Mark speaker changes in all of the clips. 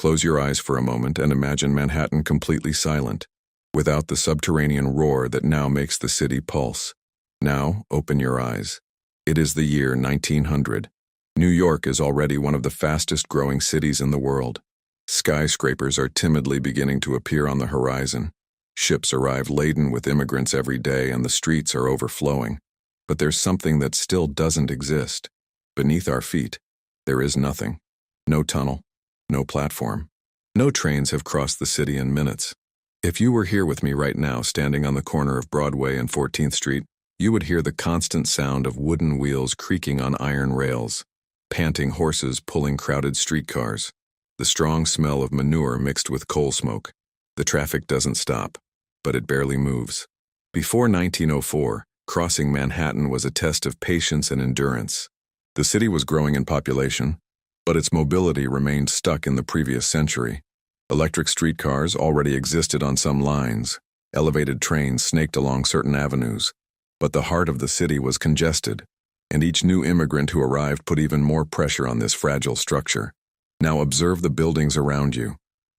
Speaker 1: Close your eyes for a moment and imagine Manhattan completely silent, without the subterranean roar that now makes the city pulse. Now, open your eyes. It is the year 1900. New York is already one of the fastest-growing cities in the world. Skyscrapers are timidly beginning to appear on the horizon. Ships arrive laden with immigrants every day and the streets are overflowing. But there's something that still doesn't exist. Beneath our feet, there is nothing. No tunnel, no platform. No trains have crossed the city in minutes. If you were here with me right now, standing on the corner of Broadway and 14th Street, you would hear the constant sound of wooden wheels creaking on iron rails, panting horses pulling crowded streetcars, the strong smell of manure mixed with coal smoke. The traffic doesn't stop, but it barely moves. Before 1904, crossing Manhattan was a test of patience and endurance. The city was growing in population, but its mobility remained stuck in the previous century. Electric streetcars already existed on some lines. Elevated trains snaked along certain avenues. But the heart of the city was congested, and each new immigrant who arrived put even more pressure on this fragile structure. Now observe the buildings around you.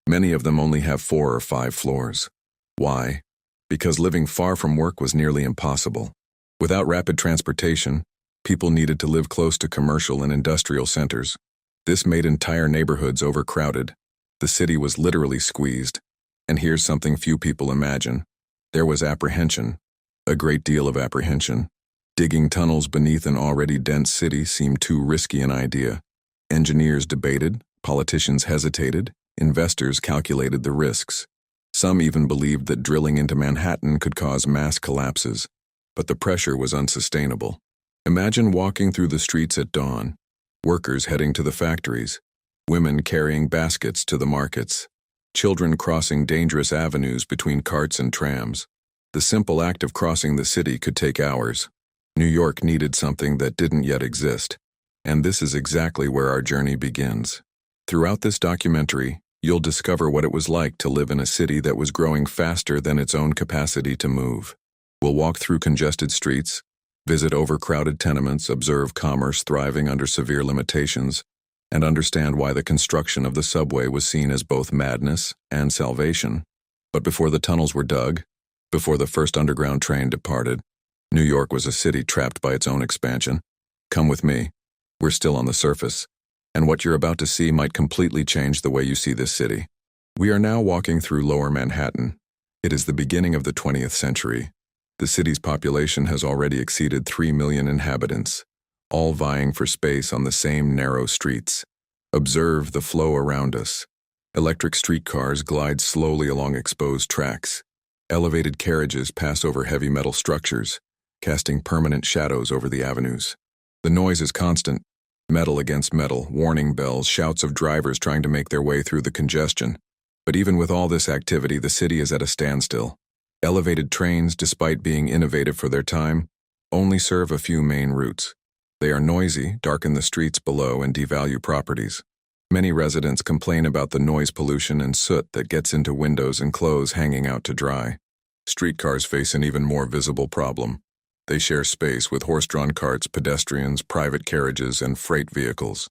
Speaker 1: Many of them only have 4 or 5 floors. Why? Because living far from work was nearly impossible. Without rapid transportation, people needed to live close to commercial and industrial centers. This made entire neighborhoods overcrowded. The city was literally squeezed. And here's something few people imagine. There was apprehension. A great deal of apprehension. Digging tunnels beneath an already dense city seemed too risky an idea. Engineers debated, politicians hesitated, investors calculated the risks. Some even believed that drilling into Manhattan could cause mass collapses. But the pressure was unsustainable. Imagine walking through the streets at dawn, workers heading to the factories, women carrying baskets to the markets, children crossing dangerous avenues between carts and trams. The simple act of crossing the city could take hours. New York needed something that didn't yet exist, and this is exactly where our journey begins. Throughout this documentary, you'll discover what it was like to live in a city that was growing faster than its own capacity to move. We'll walk through congested streets, visit overcrowded tenements, observe commerce thriving under severe limitations, and understand why the construction of the subway was seen as both madness and salvation. But before the tunnels were dug, before the first underground train departed, New York was a city trapped by its own expansion. Come with me. We're still on the surface, and what you're about to see might completely change the way you see this city. We are now walking through Lower Manhattan. It is the beginning of the 20th century. The city's population has already exceeded 3 million inhabitants, all vying for space on the same narrow streets. Observe the flow around us. Electric streetcars glide slowly along exposed tracks. Elevated carriages pass over heavy metal structures, casting permanent shadows over the avenues. The noise is constant. Metal against metal, warning bells, shouts of drivers trying to make their way through the congestion. But even with all this activity, the city is at a standstill. Elevated trains, despite being innovative for their time, only serve a few main routes. They are noisy, darken the streets below, and devalue properties. Many residents complain about the noise pollution and soot that gets into windows and clothes hanging out to dry. Streetcars face an even more visible problem. They share space with horse-drawn carts, pedestrians, private carriages, and freight vehicles.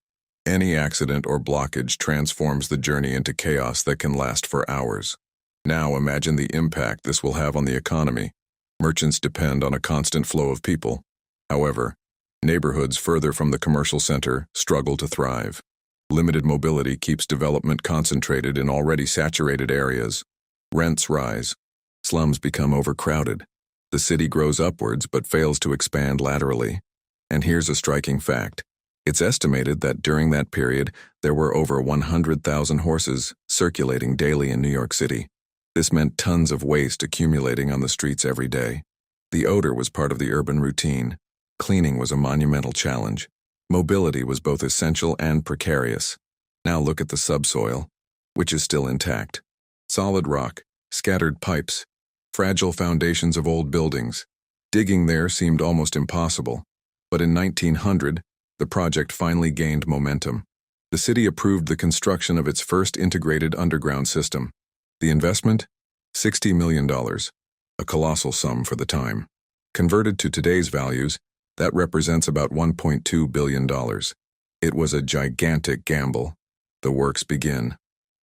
Speaker 1: Any accident or blockage transforms the journey into chaos that can last for hours. Now imagine the impact this will have on the economy. Merchants depend on a constant flow of people. However, neighborhoods further from the commercial center struggle to thrive. Limited mobility keeps development concentrated in already saturated areas. Rents rise. Slums become overcrowded. The city grows upwards but fails to expand laterally. And here's a striking fact. It's estimated that during that period, there were over 100,000 horses circulating daily in New York City. This meant tons of waste accumulating on the streets every day. The odor was part of the urban routine. Cleaning was a monumental challenge. Mobility was both essential and precarious. Now look at the subsoil, which is still intact. Solid rock, scattered pipes, fragile foundations of old buildings. Digging there seemed almost impossible. But in 1900, the project finally gained momentum. The city approved the construction of its first integrated underground system. The investment? $60 million, a colossal sum for the time. Converted to today's values, that represents about $1.2 billion. It was a gigantic gamble. The works begin.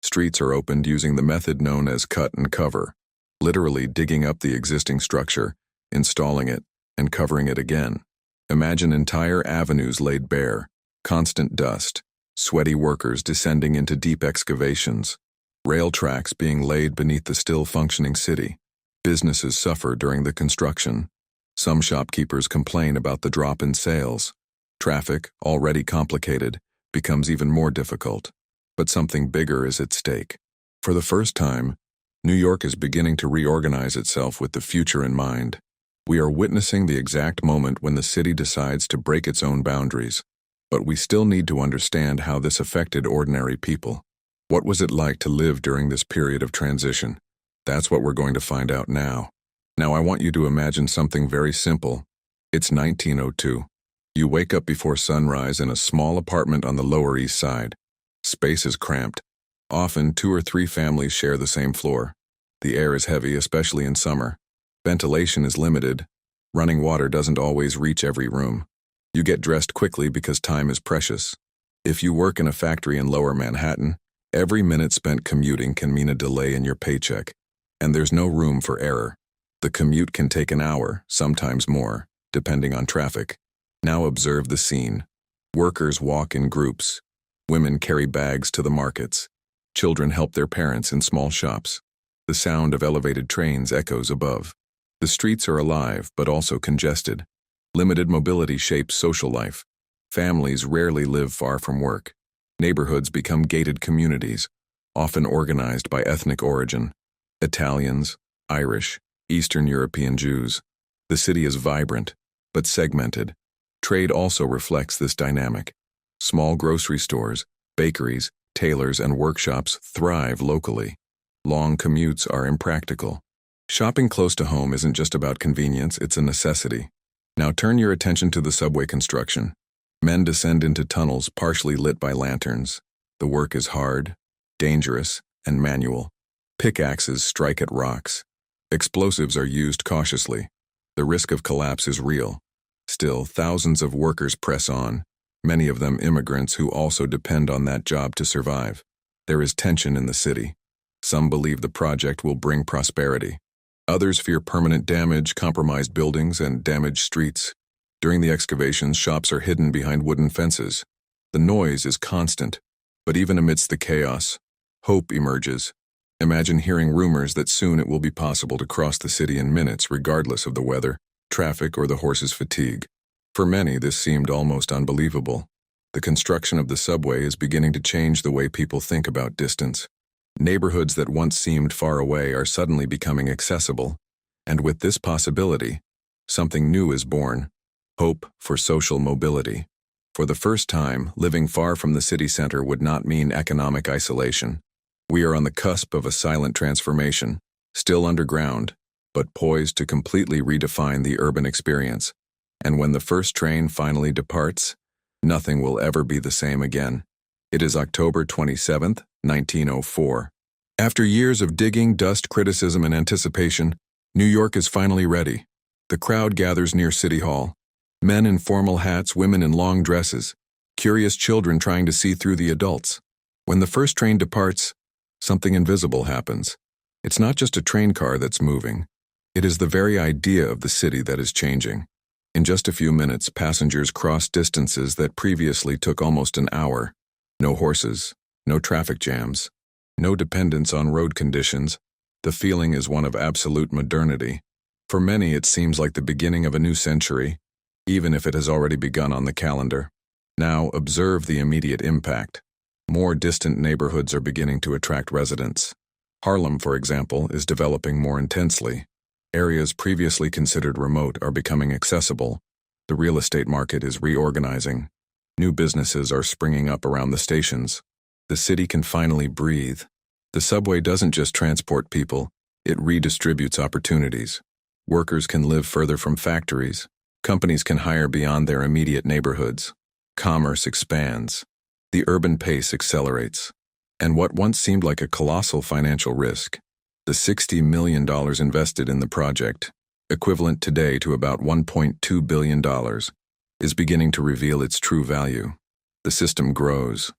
Speaker 1: Streets are opened using the method known as cut and cover, literally digging up the existing structure, installing it, and covering it again. Imagine entire avenues laid bare, constant dust, sweaty workers descending into deep excavations, rail tracks being laid beneath the still functioning city. Businesses suffer during the construction. Some shopkeepers complain about the drop in sales. Traffic, already complicated, becomes even more difficult. But something bigger is at stake. For the first time, New York is beginning to reorganize itself with the future in mind. We are witnessing the exact moment when the city decides to break its own boundaries. But we still need to understand how this affected ordinary people. What was it like to live during this period of transition? That's what we're going to find out now. Now I want you to imagine something very simple. It's 1902. You wake up before sunrise in a small apartment on the Lower East Side. Space is cramped. Often 2 or 3 families share the same floor. The air is heavy, especially in summer. Ventilation is limited. Running water doesn't always reach every room. You get dressed quickly because time is precious. If you work in a factory in Lower Manhattan, every minute spent commuting can mean a delay in your paycheck. And there's no room for error. The commute can take an hour, sometimes more, depending on traffic. Now observe the scene. Workers walk in groups. Women carry bags to the markets. Children help their parents in small shops. The sound of elevated trains echoes above. The streets are alive, but also congested. Limited mobility shapes social life. Families rarely live far from work. Neighborhoods become gated communities, often organized by ethnic origin. Italians, Irish, Eastern European Jews. The city is vibrant, but segmented. Trade also reflects this dynamic. Small grocery stores, bakeries, tailors, and workshops thrive locally. Long commutes are impractical. Shopping close to home isn't just about convenience, it's a necessity. Now turn your attention to the subway construction. Men descend into tunnels partially lit by lanterns. The work is hard, dangerous, and manual. Pickaxes strike at rocks. Explosives are used cautiously. The risk of collapse is real. Still, thousands of workers press on, many of them immigrants who also depend on that job to survive. There is tension in the city. Some believe the project will bring prosperity. Others fear permanent damage, compromised buildings, and damaged streets. During the excavations, shops are hidden behind wooden fences. The noise is constant, but even amidst the chaos, hope emerges. Imagine hearing rumors that soon it will be possible to cross the city in minutes regardless of the weather, traffic, or the horses' fatigue. For many, this seemed almost unbelievable. The construction of the subway is beginning to change the way people think about distance. Neighborhoods that once seemed far away are suddenly becoming accessible. And with this possibility, something new is born: hope for social mobility. For the first time, living far from the city center would not mean economic isolation. We are on the cusp of a silent transformation, still underground, but poised to completely redefine the urban experience. And when the first train finally departs, nothing will ever be the same again. It is October 27th, 1904. After years of digging, dust, criticism, and anticipation, New York is finally ready. The crowd gathers near City Hall. Men in formal hats, women in long dresses, curious children trying to see through the adults. When the first train departs, something invisible happens. It's not just a train car that's moving. It is the very idea of the city that is changing. In just a few minutes, passengers cross distances that previously took almost an hour. No horses, no traffic jams, no dependence on road conditions. The feeling is one of absolute modernity. For many, it seems like the beginning of a new century, even if it has already begun on the calendar. Now, observe the immediate impact. More distant neighborhoods are beginning to attract residents. Harlem, for example, is developing more intensely. Areas previously considered remote are becoming accessible. The real estate market is reorganizing. New businesses are springing up around the stations. The city can finally breathe. The subway doesn't just transport people, it redistributes opportunities. Workers can live further from factories. Companies can hire beyond their immediate neighborhoods. Commerce expands. The urban pace accelerates. And what once seemed like a colossal financial risk, the $60 million invested in the project, equivalent today to about $1.2 billion, is beginning to reveal its true value. The system grows.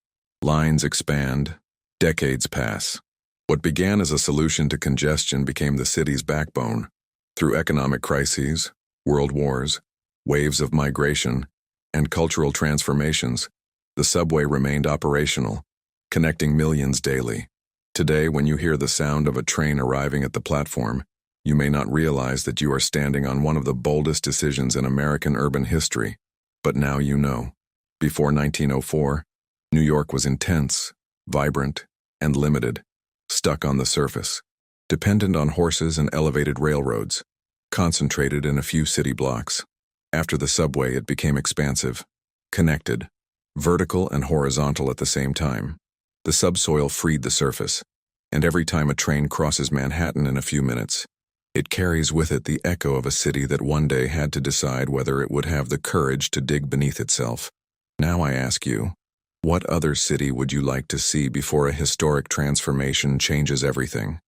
Speaker 1: Lines expand. Decades pass. What began as a solution to congestion became the city's backbone. Through economic crises, world wars, waves of migration, and cultural transformations, the subway remained operational, connecting millions daily. Today, when you hear the sound of a train arriving at the platform, you may not realize that you are standing on one of the boldest decisions in American urban history. But now you know. Before 1904, New York was intense, vibrant, and limited, stuck on the surface, dependent on horses and elevated railroads, concentrated in a few city blocks. After the subway, it became expansive, connected, vertical and horizontal at the same time. The subsoil freed the surface, and every time a train crosses Manhattan in a few minutes, it carries with it the echo of a city that one day had to decide whether it would have the courage to dig beneath itself. Now I ask you, what other city would you like to see before a historic transformation changes everything?